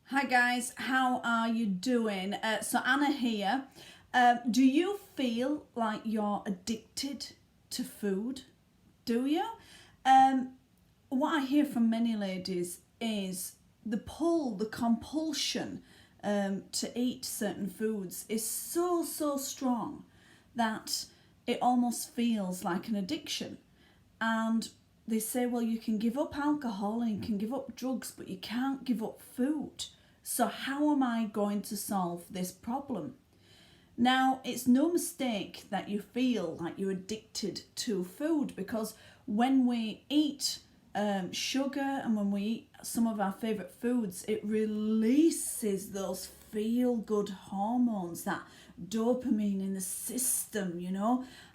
Hi guys, how are you doing? So Anna here. Do you feel like you're addicted to food? Do you? Um, what I hear from many ladies is the pull, the compulsion to eat certain foods is so strong that it almost feels like an addiction. And they say, well, you can give up alcohol and you can give up drugs, but you can't give up food. So, how am I going to solve this problem? Now, it's no mistake that you feel like you're addicted to food because when we eat sugar and when we eat some of our favourite foods, it releases those feel good hormones, that dopamine in the system,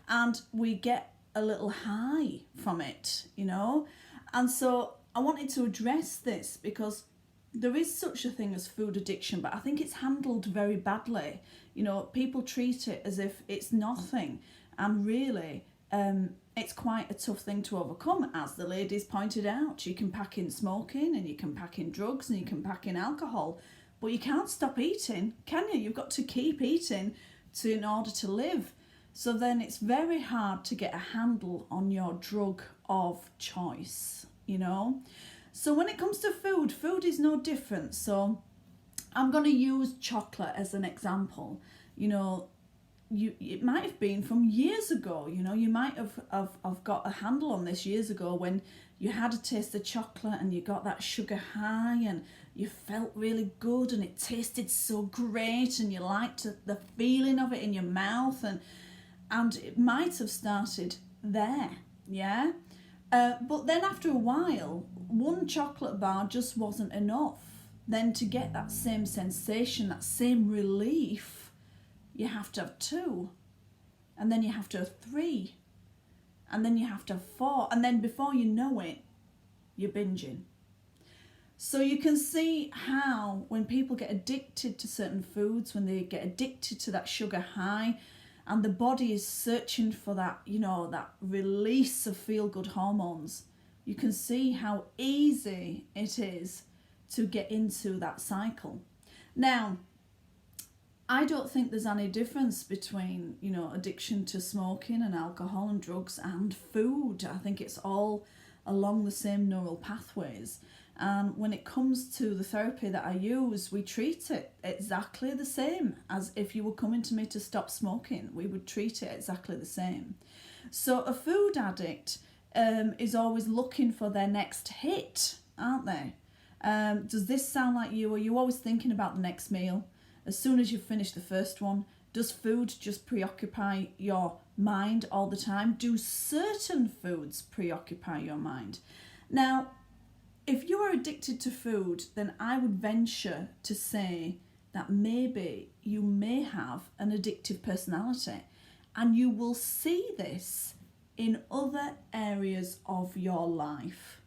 and we get a little high from it. And so I wanted to address this because there is such a thing as food addiction, but I think it's handled very badly. People treat it as if it's nothing, and really, it's quite a tough thing to overcome. As the ladies pointed out, you can pack in smoking, and you can pack in drugs, and you can pack in alcohol, but you can't stop eating, can you? You've got to keep eating in order to live. So then it's very hard to get a handle on your drug of choice. So when it comes to food is no different. So I'm going to use chocolate as an example. It might have been from years ago. You might have got a handle on this years ago when you had a taste of chocolate and you got that sugar high and you felt really good and it tasted so great and you liked the feeling of it in your mouth, and it might have started there, yeah? But then after a while, one chocolate bar just wasn't enough. Then to get that same sensation, that same relief, you have to have two. And then you have to have three. And then you have to have four. And then before you know it, you're binging. So you can see how when people get addicted to certain foods, when they get addicted to that sugar high, and the body is searching for that, that release of feel-good hormones, you can see how easy it is to get into that cycle. Now, I don't think there's any difference between, addiction to smoking and alcohol and drugs and food. I think it's all along the same neural pathways. And when it comes to the therapy that I use, we treat it exactly the same as if you were coming to me to stop smoking. We would treat it exactly the same. So a food addict is always looking for their next hit, aren't they? Does this sound like you? Are you always thinking about the next meal? As soon as you've finished the first one, does food just preoccupy your mind all the time? Do certain foods preoccupy your mind? Now, if you are addicted to food, then I would venture to say that maybe you may have an addictive personality, and you will see this in other areas of your life.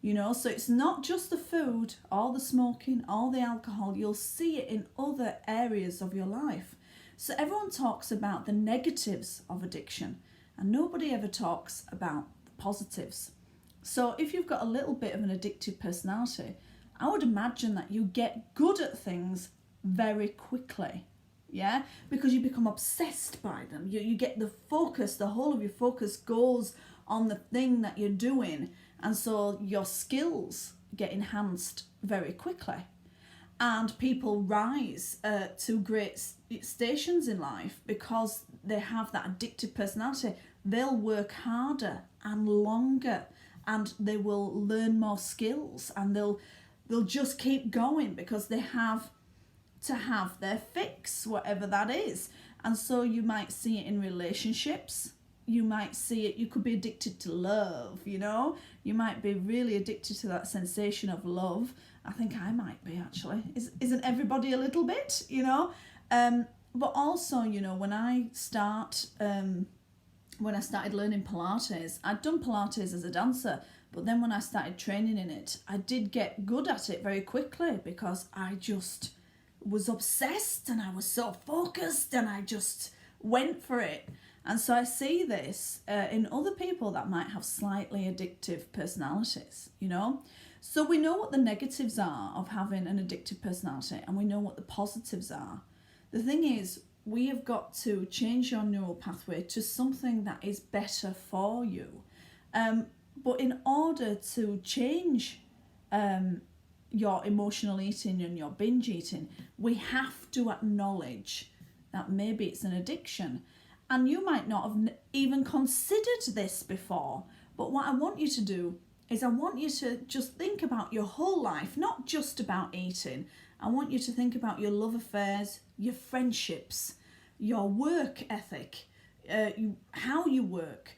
So it's not just the food, or the smoking, or the alcohol. You'll see it in other areas of your life. So everyone talks about the negatives of addiction, and nobody ever talks about the positives. So if you've got a little bit of an addictive personality, I would imagine that you get good at things very quickly, yeah? Because you become obsessed by them. You get the focus, the whole of your focus goes on the thing that you're doing, and so your skills get enhanced very quickly. And people rise to great stations in life because they have that addictive personality. They'll work harder and longer, and they will learn more skills, and they'll just keep going because they have to have their fix, whatever that is. And so you might see it in relationships. You might see it, you could be addicted to love, You might be really addicted to that sensation of love. I think I might be, actually. Isn't everybody a little bit, But also, when I started learning Pilates, I'd done Pilates as a dancer, but then when I started training in it, I did get good at it very quickly because I just was obsessed and I was so focused and I just went for it. And so I see this in other people that might have slightly addictive personalities, So we know what the negatives are of having an addictive personality, and we know what the positives are. The thing is, we have got to change your neural pathway to something that is better for you. But in order to change your emotional eating and your binge eating, we have to acknowledge that maybe it's an addiction. And you might not have even considered this before. But what I want you to do is I want you to just think about your whole life, not just about eating. I want you to think about your love affairs, your friendships, your work ethic, how you work,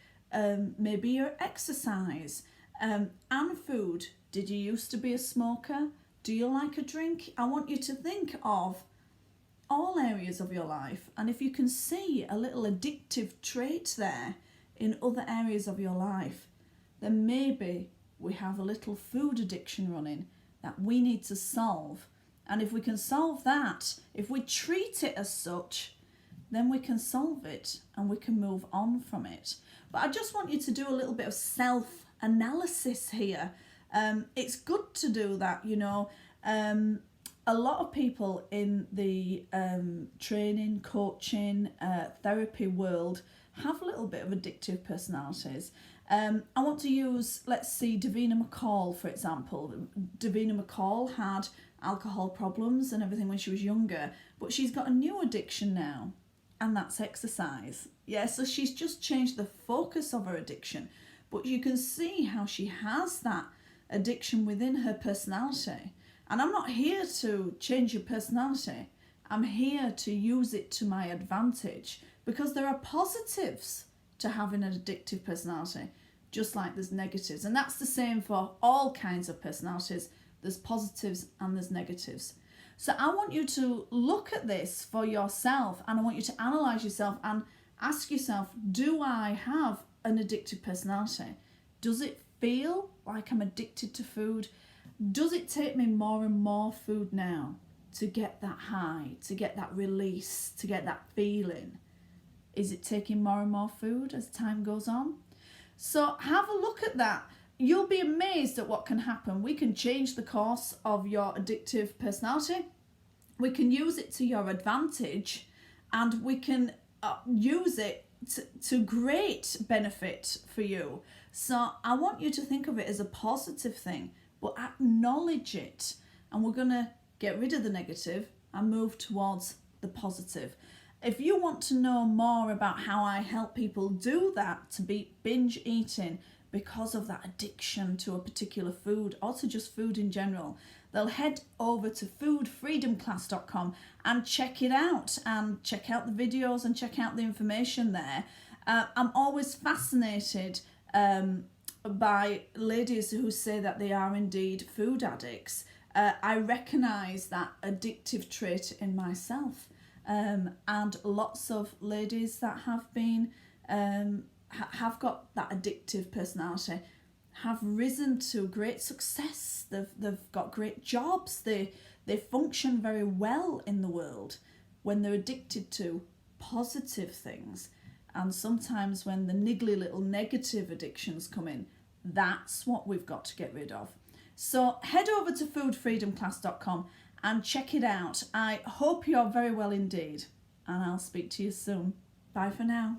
maybe your exercise, and food. Did you used to be a smoker? Do you like a drink? I want you to think of all areas of your life, and if you can see a little addictive trait there in other areas of your life, then maybe we have a little food addiction running that we need to solve. And if we can solve that, if we treat it as such, then we can solve it and we can move on from it. But I just want you to do a little bit of self-analysis here. It's good to do that, you know. A lot of people in the training, coaching, therapy world have a little bit of addictive personalities. I want to use, let's see, Davina McCall, for example. Davina McCall had alcohol problems and everything when she was younger, but she's got a new addiction now, and that's exercise. Yeah, so she's just changed the focus of her addiction, but you can see how she has that addiction within her personality. And I'm not here to change your personality. I'm here to use it to my advantage, because there are positives to having an addictive personality, just like there's negatives. And that's the same for all kinds of personalities. There's positives and there's negatives. So I want you to look at this for yourself, and I want you to analyse yourself and ask yourself, do I have an addictive personality? Does it feel like I'm addicted to food? Does it take me more and more food now to get that high, to get that release, to get that feeling? Is it taking more and more food as time goes on? So have a look at that. You'll be amazed at what can happen. We can change the course of your addictive personality. We can use it to your advantage, and we can use it to great benefit for you. So I want you to think of it as a positive thing, but acknowledge it. And we're going to get rid of the negative and move towards the positive. If you want to know more about how I help people do that, to beat binge eating because of that addiction to a particular food, or to just food in general, they'll head over to foodfreedomclass.com and check it out, and check out the videos and check out the information there. I'm always fascinated by ladies who say that they are indeed food addicts. I recognise that addictive trait in myself, and lots of ladies that have been have got that addictive personality have risen to great success. They've got great jobs. They function very well in the world when they're addicted to positive things. And sometimes when the niggly little negative addictions come in, that's what we've got to get rid of. So head over to foodfreedomclass.com and check it out. I hope you're very well indeed, and I'll speak to you soon. Bye for now.